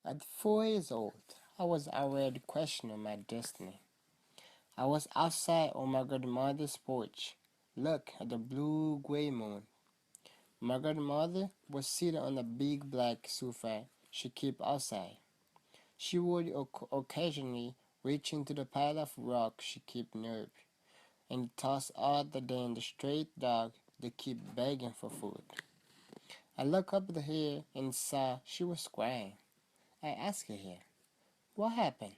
At 4 years old, I was already questioning my destiny. I was outside on my grandmother's porch. Look at the blue-gray moon. My grandmother was sitting on a big black sofa she kept outside. She would occasionally reach into the pile of rock she kept near and toss other than the stray dog that kept begging for food. I looked up at her and saw she was crying. I asked her, "What happened?"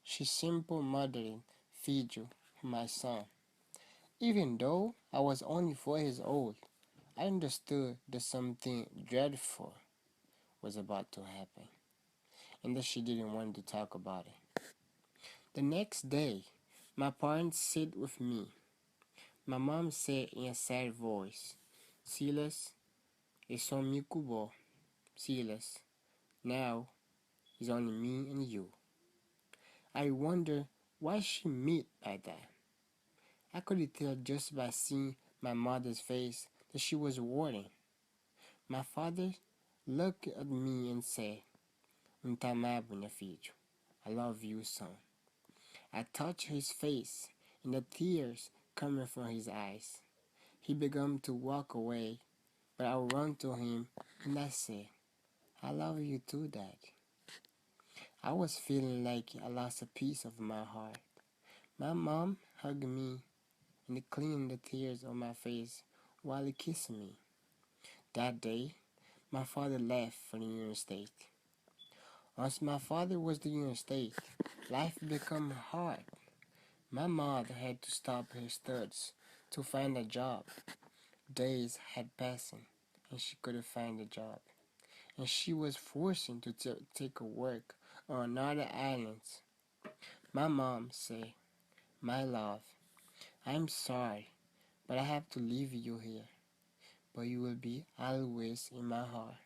She simply muttered, "Feed you, my son." Even though I was only 4 years old, I understood that something dreadful was about to happen, and that she didn't want to talk about it. The next day, my parents sat with me. My mom said in a sad voice, "Silas, it's on me kubo. Silas, now it's only me and you." I wonder what she meant by that. I could tell just by seeing my mother's face that she was worried. My father looked at me and said, "Um tamabo, minha filho. I love you, son." I touched his face, and the tears coming from his eyes. He began to walk away, but I ran to him and I said, "I love you too, Dad." I was feeling like I lost a piece of my heart. My mom hugged me and cleaned the tears on my face while he kissed me. That day, my father left for the United States. Once my father was in the United States, life became hard. My mother had to stop her studies to find a job. Days had passed and she couldn't find a job, and she was forced to take a work on another island. My mom said, "My love, I'm sorry, but I have to leave you here, but you will be always in my heart."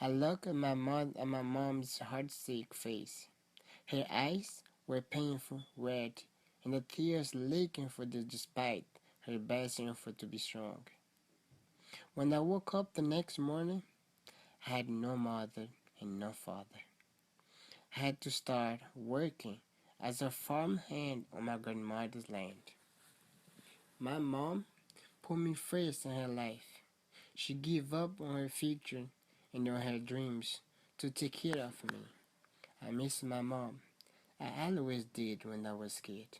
I looked at my mom's heartsick face. Her eyes were painful red, and the tears leaking for this despite her best effort to be strong. When I woke up the next morning, I had no mother and no father. I had to start working as a farmhand on my grandmother's land. My mom put me first in her life. She gave up on her future and on her dreams to take care of me. I miss my mom. I always did when I was a kid.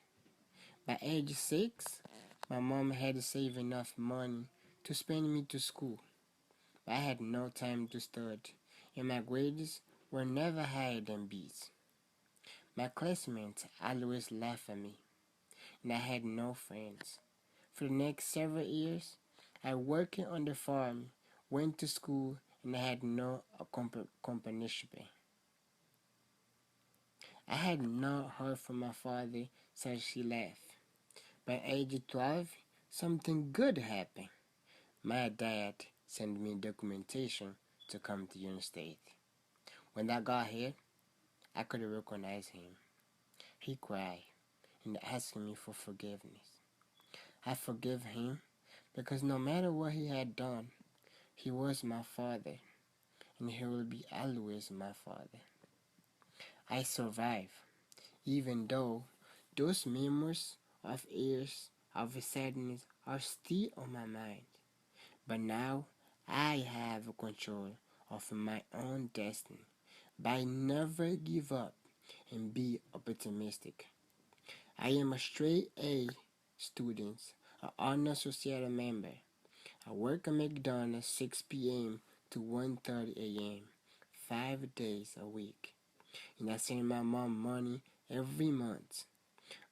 By age 6, my mom had saved enough money to send me to school. But I had no time to study, and my grades were never higher than B's. My classmates always laughed at me, and I had no friends. For the next several years, I worked on the farm, went to school, and I had no accompaniment. I had not heard from my father since she left. By age 12, something good happened. My dad sent me documentation to come to the United States. When I got here, I couldn't recognize him. He cried and asked me for forgiveness. I forgave him because no matter what he had done, he was my father, and he will be always my father. I survived, even though those memories of years of sadness are still on my mind. But now I have control of my own destiny. By never give up and be optimistic. I am a straight A student, an honor society member. I work at McDonald's 6 p.m. to 1:30 a.m. 5 days a week, and I send my mom money every month.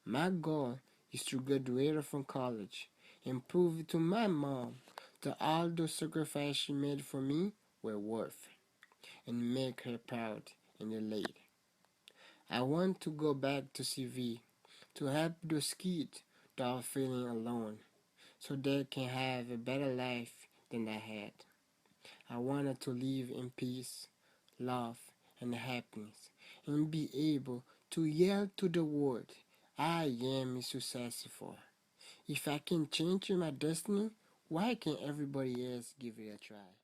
My goal is to graduate from college and prove to my mom that all those sacrifices she made for me were worth it, and make her proud and elated. I want to go back to CV to help those kids that are feeling alone so they can have a better life than I had. I wanted to live in peace, love, and happiness, and be able to yell to the world, "I am successful." If I can change my destiny, why can't everybody else give it a try?